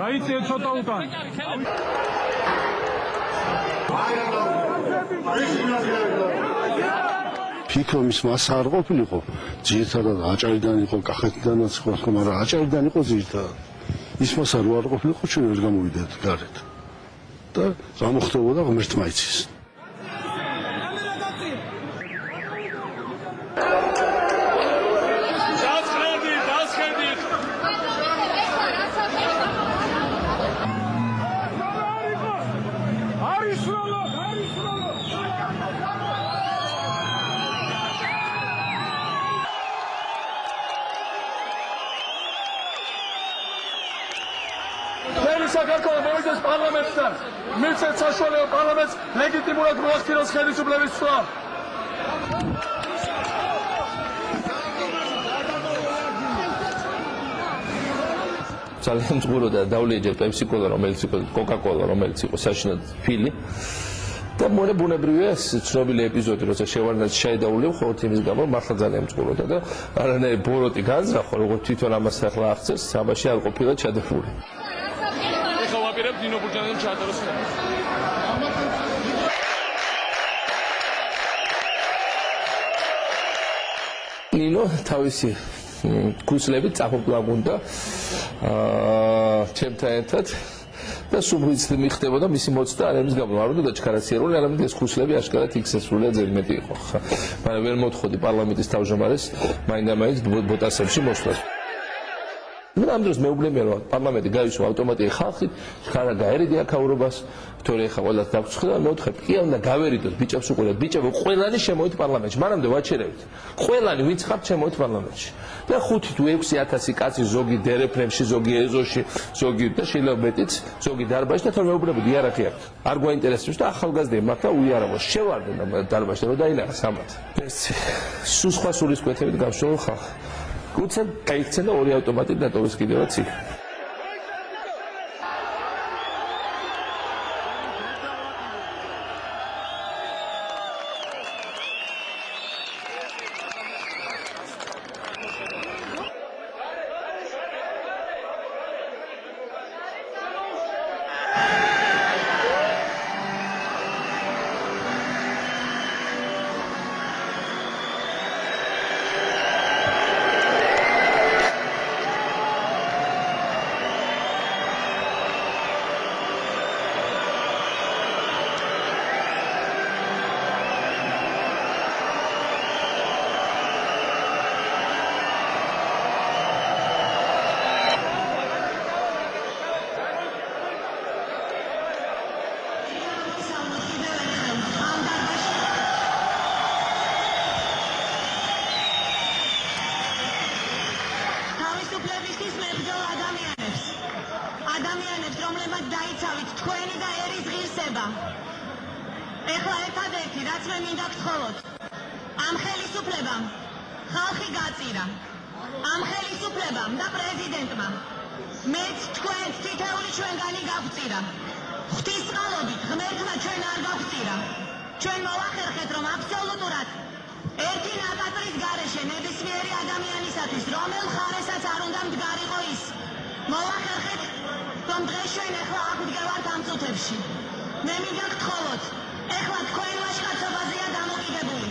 დაიწყე ცოტა უკან. ფიქრობის მასა არ ყოფილიყო, ძირითადად აჭარიდან იყო, კახეთიდანაც იყო, მაგრამ აჭარიდან იყო ძირითადად. ის მასა რო არ ყოფილიყო, ჩვენ ვერ გამოვიდეთ გარეთ. და გამოხდებოდა ღმერთმა იცის. საქართველოს მოვიდეს პარლამენტთან, მივცეთ საშუალება პარლამენტს ლეგიტიმურად მოახდინოს ხელისუფლების ცვლა. ძალიან მწყურო და დავლეჯერ პეპსიკოლა, რომელიც იყო კოკაკოლა, რომელიც იყო საშინად ფილი. და მორე ბუნებრივია ეს ცნობილი ეპიზოდი, როცა შევარდნაძე შეედაულიო ხოლმე იმის გამო, მართლა ძალიან მწყუროდა და არანაირი ბოროტი განზრახო, როგორც თვითონ ამას ახლა აღწევს, ამაში არ ყოფილა ჩადებული. დინო ბურჯანელი ჩაატაროს ხომ. ნინო თავისი ქუსლებით წაფოპლაგუნდა ჩემთან ერთად და სულ მიხდებოდა მისი მოცდა არ ამის გამო არ უნდა ჩქარაციერული, არამედ ეს ქუსლები აშკარად იქცესრულია ზედმეტი იყო. მაგრამ ვერ მოთხოვდი პარლამენტის თავმჯდომარეს მაინდა-მაინც ბოტასებში მოსვლას. ამ დროს მეუბნებიან რომ პარლამენტი გაისვა ავტომატურად ხალხით, ხარა გაერიდი აქაურობას, თორე ხა ყველას დაგწუხდა და მეოთხე კი უნდა გავერიდოთ ბიჭებს უყურეთ, ბიჭებო ყველანი შემოვით პარლამენტში, მანამდე ვაჩერებით. ყველანი ვინც ხართ შემოვით პარლამენტში. და 5 თუ 6,000 კაცი ზოგი დერეფნებში, ზოგი ეზოში, ზოგი და შეიძლება მეტიც, ზოგი დარბაზში და თორე მეუბნებოდი იარაღი აქვს. არ გვაინტერესებს და ახალგაზრდები მართლა უიარაღოს შევარდნენ დარბაზში რომ დაინახეს ამათ. ეს სულ სხვა სულისკვეთებით გავშოვა ხალხი. უცებ გაიქცენ და ორი ავტომატით დატოვეს კიდევაც იქ. ეხლა ერთადერთი რაც მე მინდა გთხოვოთ ამ ხელისუფლებამ ხალხი გაწირა ამ ხელისუფლებამ და პრეზიდენტმა მეც თქვენ თითეული ჩვენგანი გავწირა. ღვთისწყალობით ღმერთმა ჩვენ არ გავწირა. ჩვენ მოვახერხეთ, რომ აბსოლუტურად ერთი ნაკაწრის გარეშე ნებისმიერი ადამიანისათვის, რომელ ხარესაც არ უნდა მდგარიყო ის, მოვახერხეთ, რომ დღეს ჩვენ ახლა აქ ვდგევართ ამ წუთებში. მე მინდა გთხოვოთ, ახლა თქვენ ვაჟკაცობაზეა დამოკიდებული.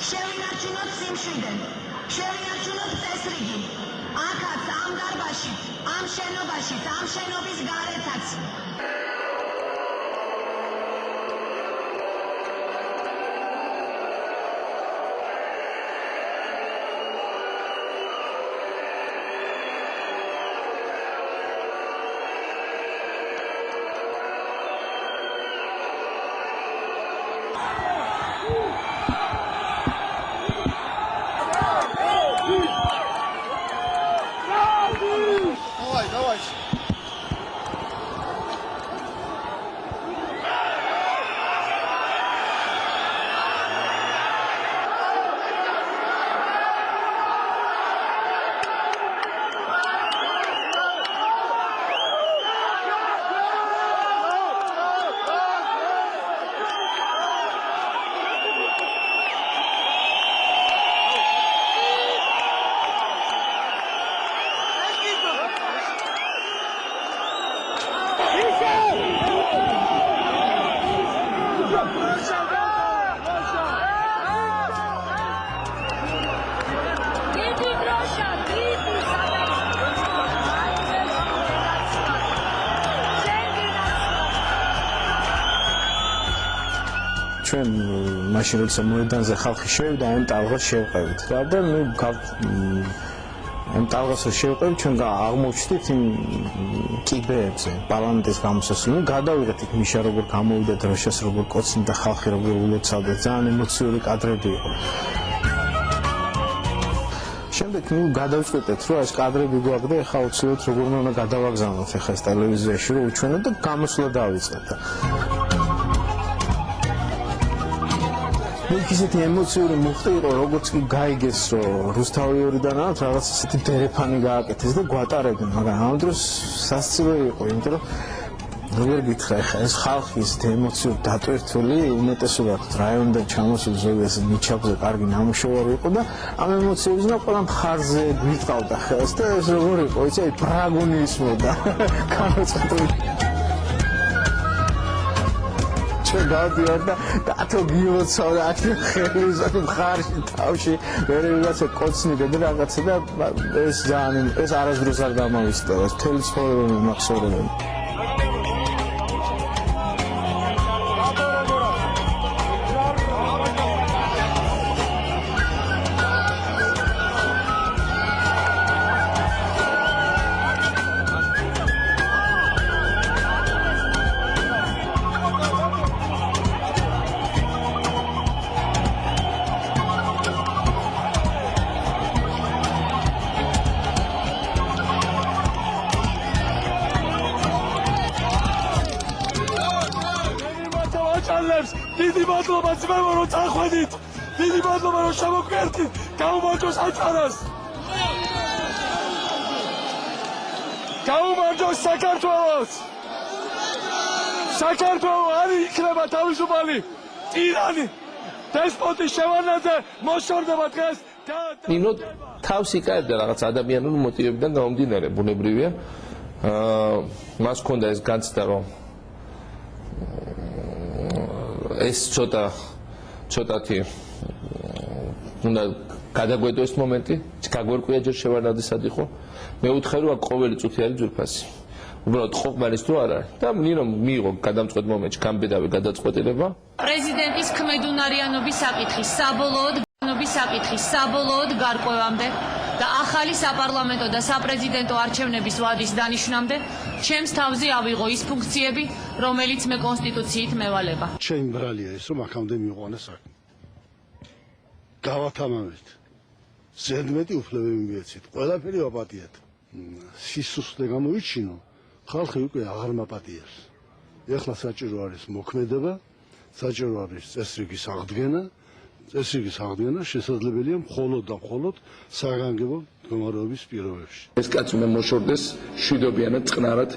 შევინარჩუნოთ სიმშვიდე, შევინარჩუნოთ წესრიგი. აქაც, ამ დარბაზშიც, ამ შენობაშიც, ამ შენობის გარეთაც. ჩვენ მაშინ როცა მოედანზე ხალხი შევიდა, ამ ტალღას შევყევით. და ნუ ამ ტალღას შევყევით, ჩვენ აღმოჩნდით იმ კიბეებზე, პარლამენტის გამოსასვლელი. გადავიღეთ იქ მიშა როგორ გამოვიდა დროშას როგორ კოცნიდა ხალხი როგორ ულოცავდა, ძალიან ემოციური კადრები იყო. შემდეგ ნუ გადავწყვეტეთ, რომ ეს კადრები გვაქვს და ეხლა უცილებლად როგორ უნდა გადავაგზავნოთ ეხლა ეს ტელევიზიაში რომ უჩვენოთ და გამოსვლა დავიწყეთ. ისეთი ემოციური მუხტი იყო, როგორც კი გაიგეს, რომ რუსთავიორიდანაც რაღაც ისეთი დერეფანი გააკეთეს და გვატარებდნენ, მაგრამ ამ დროს სასწრაფო იყო, იმიტომ რომ როგორ გითხრა ხა ეს ხალხი ისეთი ემოციურად დატვირთული, უმეტესობად რაიონიდან ჩამოსული ზოგი ეს მიჩაბზე კარგი ნამუშევარი იყო და ამ ემოციებს და ყველა მხარზე გვიტყავდა ხელს და ეს როგორ იყო, იცი, აი ბრაგუნი ისმოდა. განაცხადებული გადავდივარ და დათო გილოცავდა აქ ხელის მხარში თავში მერე ვიღაცა კოცნიდა და რაღაცა და ეს ძალიან ეს არასდროს არ გამოვისწორა ეს მთელი ცხოვრება მახსოვრებელი დიდი მადლობა ძმებო რომ წახვედით დიდი მადლობა რომ შემოგვერთით გაუმარჯოს აჭარას გაუმარჯოს საქართველოს საქართველო არ იქნება თავისუფალი ტირანი დესპოტი შევარდნაძე მოშორდება დღეს ნინო თავს იკავებდა რაღაც ადამიანური მოტივებიდან გამომდინარე ბუნებრივია მას ჰქონდა ეს განცდა რომ ეს ცოტათი უნდა გადაგვედო ეს მომენტი, გაგვერკვია ჯერ შევარდნაძესად იყო. მე ვუთხარ რომ ყოველი წუთი არის ძვირფასი. უბრალოდ ყოფმარის დრო არ არის. და ნინო მიიღო გადამწყვეტ მომენტში გამბედავი გადაწყვეტილება. პრეზიდენტის ქმედუნარიანობის საკითხის საბოლოოდ გარკვევამდე და ახალი საპარლამენტო და საპრეზიდენტო არჩევნების ვადის დანიშვნამდე ჩემს თავზე ავიღო ის ფუნქციები, რომელიც მე კონსტიტუციით მევალება. ჩემი ბრალია ის რომ აქამდე მიყვანა საქმე. გავათამამეთ. ზედმეტი უფლებები მიეცით. ყველაფერი ვაპატიეთ. სისუსტე გამოიჩინო, ხალხი უკვე აღარ მაპატიებს. ეხლა საჭირო არის მოქმედება, საჭირო არის წესრიგის აღდგენა. წესრიგის აღდგენა შესაძლებელია მხოლოდ და მხოლოდ საგანგებო მდგომარეობის პირობებში. ეს კაცი უნდა მოშორდეს შვიდობიანად, წყნარად,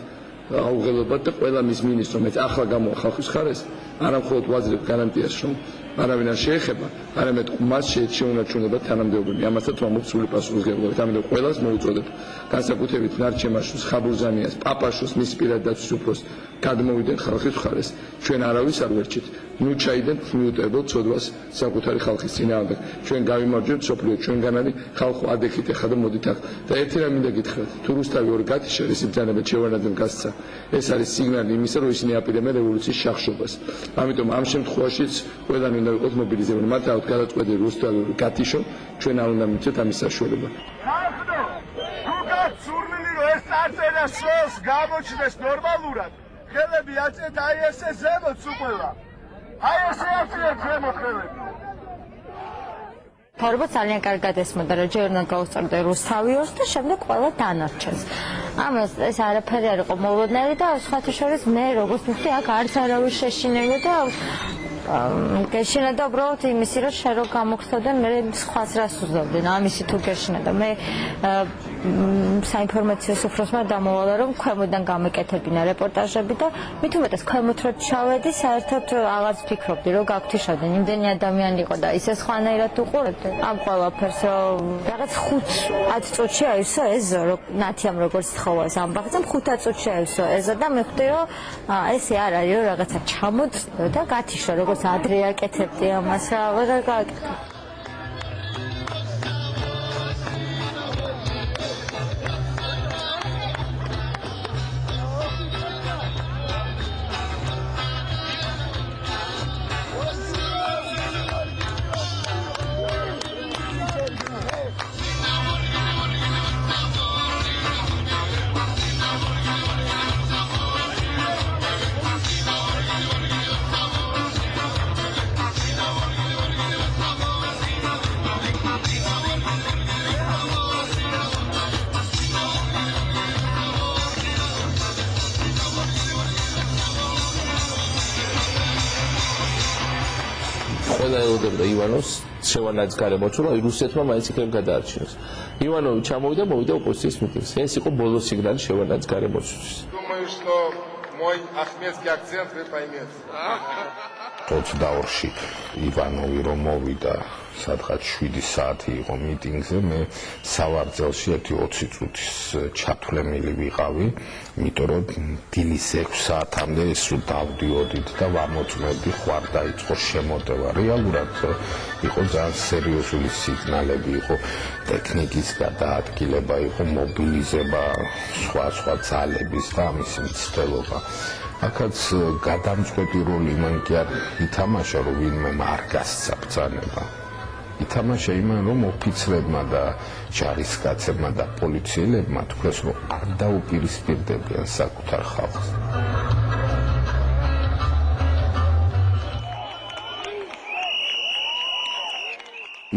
აუღელობად და ყველა მის მინისტრ, რომელიც ახლა გამოვა ხალხის ხარეს, არა მხოლოდ ვაძლევ გარანტიას, რომ არავინ არ შეეხება, არამედ მას შეუნარჩუნება თანამდებობები. ამასაც ვამბობ სრული პასუხისმგებლობით. ამიტომ ყველას მოვუწოდებ განსაკუთრებით ნარჩემაშვილს, ხაბურზანიას, პაპაშვილს, მის პირად დაცვის უფროს გადმოვიდნენ ხალხის მხარეს. ჩვენ არავის არ ვერჩით. ნუ ჩაიდეთ მიუტებელ ცოდვას საკუთარი ხალხის წინააღმდეგ. ჩვენ გავიმარჯვებთ სოფლიო ჩვენგანალი ხალხო ადექით ახლა და მოდით ახლა. და ერთი რამ მინდა გითხრათ, თუ რუსთავი ორი გათიშა ის ბრძანებად შევარდნაძემ გასცა. ეს არის სიგნალი იმისა, რომ ისინი აპირებენ რევოლუციის შახშობას. ამიტომ ამ შემთხვევაშიც ყველანი უნდა ვიყოთ მობილიზებული. მათ ავთ გადაწყვეტი რუსთავი გათიშო, ჩვენ არ უნდა მიცეთ ამის საშუალება. სურვილი რომ ეს წარწერა სოლს გამოჩნდეს ნორმალურად, ხელები აწეთ აი ესე ზემოთ უყველა. აი ესე აწეთ ზემოთ ხელები. თავრობა ძალიან კარგად ესმოდა, რომ ჯერ უნდა გაუსწორდე რუსთავი ორს და შემდეგ ყველა დანარჩენს. ამას ეს არაფერი არ იყო მოულოდნელი და სხვათა შორის მე როგორც ვთქვი, აქ არც არავის შეშინებოდა გეშინა და უბრალოდ იმისი რომ შენ რო გამოგხსოვდნენ მე სხვას რას უზოვდნენ ამისი თუ გეშინა და მე საინფორმაციო სოფროსმა დამოვალა რომ ქვემოდან გამეკეთებინა რეპორტაჟები და მით უმეტეს ქვემოთ რო ჩავედი საერთოდ აღარც ფიქრობდი რომ გაგთიშავდნენ იმდენი ადამიანი იყო და ისე სხვანაირად უყურებდნენ ამ ყველაფერს რაღაც 5-10 წუთში აივსო ეზო რომ ნათიამ როგორც თხოვას ამბაღზე 5-10 წუთში აივსო ეზო და მე ხვდი რომ ესე არ არის რომ რაღაცა ჩამოწდო და გათიშო როგორც ადრე აკეთებდი ამას რა გააკეთე ყველა ელოდებოდა ივანოს შევარდნაძის გარემოცვლა, რუსეთმა მაინც იქნებ გადაარჩინოს. ივანოვი ჩამოვიდა, მოვიდა ოპოზიციის მიტინგს. ეს იყო ბოლო სიგნალი შევარდნაძის გარემოცვისთვის. Думаю, что мой ахмедский акцент вы поймете. 22-ში ივანოვი რომ მოვიდა სადღაც 7 საათი იყო მიტინგზე, მე სავარძელში 20 წუთის ჩათვლემილი ვიყავი, იმიტომ რომ დილის 6 საათამდე სულ დავდიოდით და ვამოწმებდი, ხوار დაიწყო შემოტევა. რეალურად იყო ძალიან სერიოზული სიგნალები, იყო ტექნიკის გადაადგილება, იყო მობილიზება სხვა ძალების და ამისი მცდელობა. აქაც გადამწყვეტი როლი მან კი არ ითამაშა, რომ ვინმე არ გასცა ბრძანება. ითამაშა იმან, რომ ოფიცრებმა და ჯარისკაცებმა და პოლიციელებმა თქვეს, რომ არ დაუპირისპირდებიან საკუთარ ხალხს.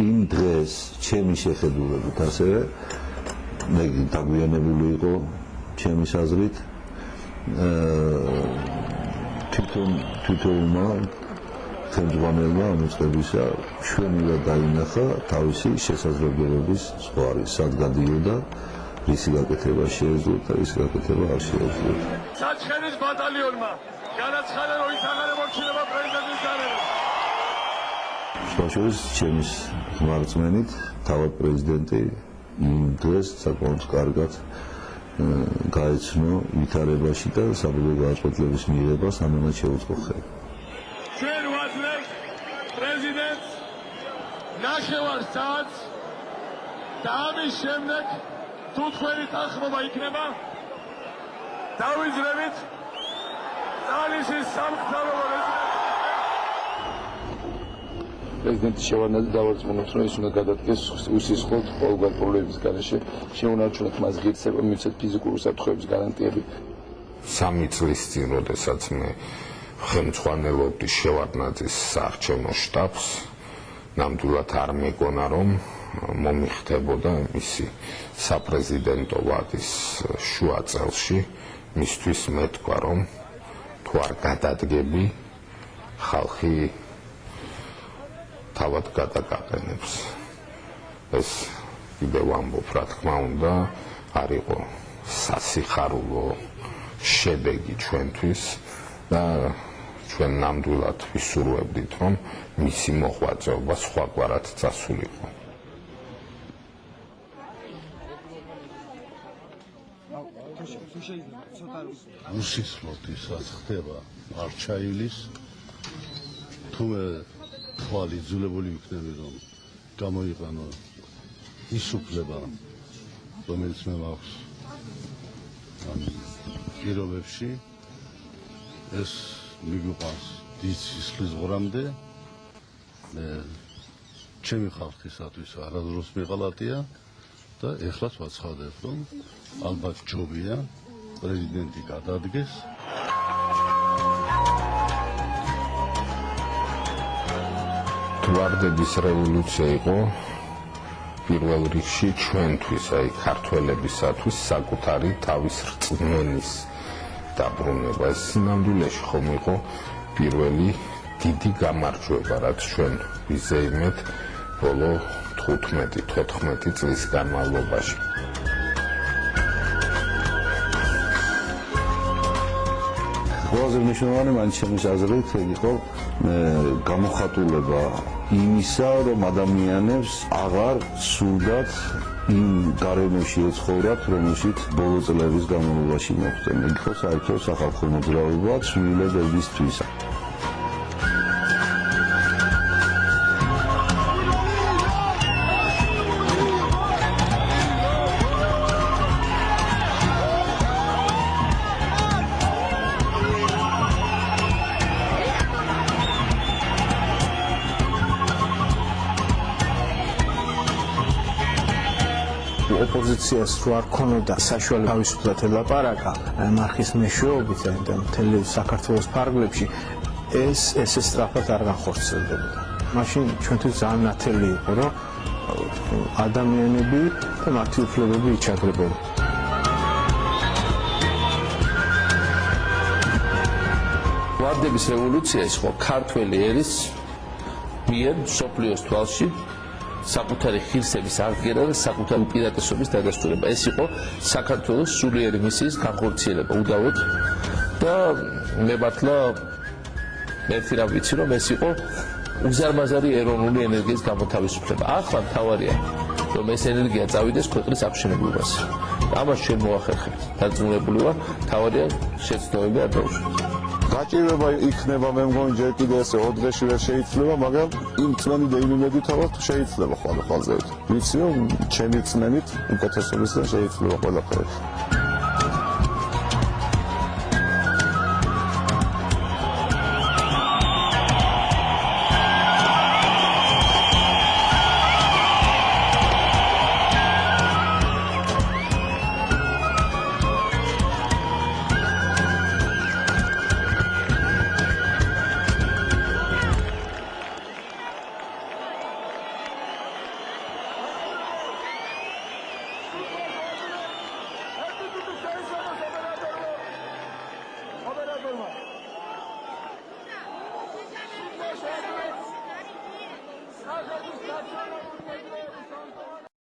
იმ დღეს ჩემი შეხედულებით ასევე მე დაგვიანებული იყო ჩემი აზრით თვითონმა ხელმძღვანელმა ამოწყებისა ჩვენილა დაინახა თავისი შესაძლებლობების ზღვარი, სად გადიოდა, რისი გაკეთება შეეძლო და რისი გაკეთება არ შეეძლო. საჩხერის ბატალიონმა განაცხადა, რომ ის აღარ ემორჩილება პრეზიდენტის გარემოს. შუაშორის ჩემის ხმარწმენით თავად პრეზიდენტი იმ დღეს საკმაოდ კარგად გაეცნო ვითარებაში და საბოლოო გადაწყვეტილების მიღებას ამანაც შეუწყო ხელი. ჩვენ ვაძლევთ პრეზიდენტს ნახევარ საათს და ამის შემდეგ თუ თქვენი თანხმობა იქნება დავიძრებით ძალისის სამხსოვრო პრეზიდენტი შევარდნაძე დავარწმუნებს, რომ ის უნდა გადადგეს უსისხლოდ ყოველგვარ პრობლემების გარეშე, შეუნარჩუნოთ მას ღირსება, მივცეთ ფიზიკური საფრთხეების გარანტიები. 3 წლის წინ, როდესაც მე ხელმძღვანელობდი შევარდნაძის საარჩევნო შტაბს, ნამდვილად არ მეგონა, რომ მომიხდებოდა მისი საპრეზიდენტო ვადის შუა წელში, მისთვის მეთქვა, რომ თუ არ გადადგები, ხალხი თავად გადაგაყენებს. ეს კიდევ ვამბობ, რა თქმა უნდა, არ იყო სასიხარულო შედეგი ჩვენთვის და ჩვენ ნამდვილად ვისურვებდით, რომ მისი მოღვაწეობა სხვაგვარად წასულიყო. უსისმოთ ისაც ხდება არ ჩაივლის თუმე თვალი იძულებული ვიქნები რომ გამოიყენო ის უფლება რომელიც მე მაქვს ამ პირობებში ეს მიგვიყვანს დიდ სისხლის ღრამდე ჩემი ხალხისათვის არასდროს მიყალატია და ეხლაც ვაცხადებ რომ ალბათ ჯობია პრეზიდენტი გადადგეს ვარდების რევოლუცია იყო პირველ რიგში ჩვენთვის, აი ქართველებისათვის საკუთარი თავის რწმენის დაბრუნება. ეს სინამდვილეში ხომ იყო პირველი დიდი გამარჯვება, რაც ჩვენ ვიზეიმეთ ბოლო 15-14 წლის განმავლობაში. ყველაზე მნიშვნელოვანი მაინც ჩემის აზრით იყო გამოხატულება იმისა, რომ ადამიანებს აღარ სურდათ იმ გარემოში ეცხოვრათ, რომელშიც ბოლო წლების განმავლობაში მოხდნენ. იქ ხო საერთო სახალხო მოძრაობა ცვლილებებისთვის. ოპოზიციას რო არ ქონოდა საშუალება თავისუფლად ელაპარაკა მარხის მეშვეობით და მთელი საქართველოს ფარგლებში ეს სწრაფად არ განხორციელდებოდა. მაშინ ჩვენთვის ძალიან ნათელი იყო, რომ ადამიანები და მათი უფლებები იჩაგრებოდა. ვარდების რევოლუცია ის ხო ქართველი ერის მიერ სოფლიოს თვალში საკუთარი ხილსების აღდგენა და საკუთარი პირატესობის დადასტურება. ეს იყო საქართველოს სულიერი მისიის განხორციელება უდავოდ და მე მართლა ერთი რამ ვიცი, რომ ეს იყო უზარმაზარი ეროვნული ენერგიის გამოთავისუფლება. ახლა მთავარია, რომ ეს ენერგია წავიდეს ქვეყნის აღშენებლობაში. ამას ჩვენ მოახერხებთ. დარწმუნებული ვარ, მთავარია შეცდომები არ დაუშვათ. გაჭირება იქნება მე მგონი ჯერ კიდე ესე 2 დღეში ვერ შეიძლება, მაგრამ იმ წმენით და იმ იმედითაც შეიძლება ხვალ-ხვალზე. ვიცი რომ ჩემი წმენით უკეთესობისგან შეიძლება ყველაფერი. Sabe,